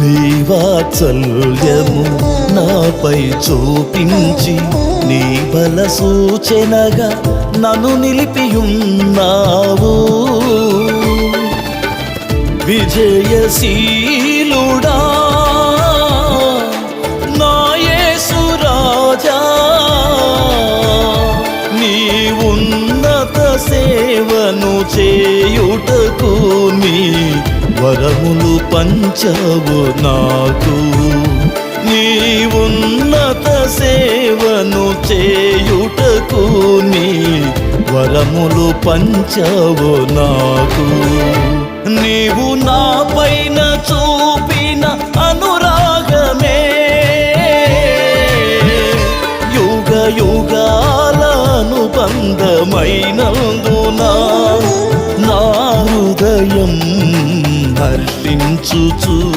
నీ వాత్సల్యము నాపై చూపించి నీ బల సూచనగా నన్ను నిలిపియున్నావు. విజయశీలుడా నా యేసు రాజా, నీ ఉన్నత సేవను చేయుటకు నీ వరములు పంచవు నాకు. నీ ఉన్నత సేవను చేయుటకు నీ వరములు పంచవు నాకు. నీవు నా పైన చూపిన అనురాగమే యుగ యుగాల అనుబంధమైనందున నా హృదయం హర్షించుచు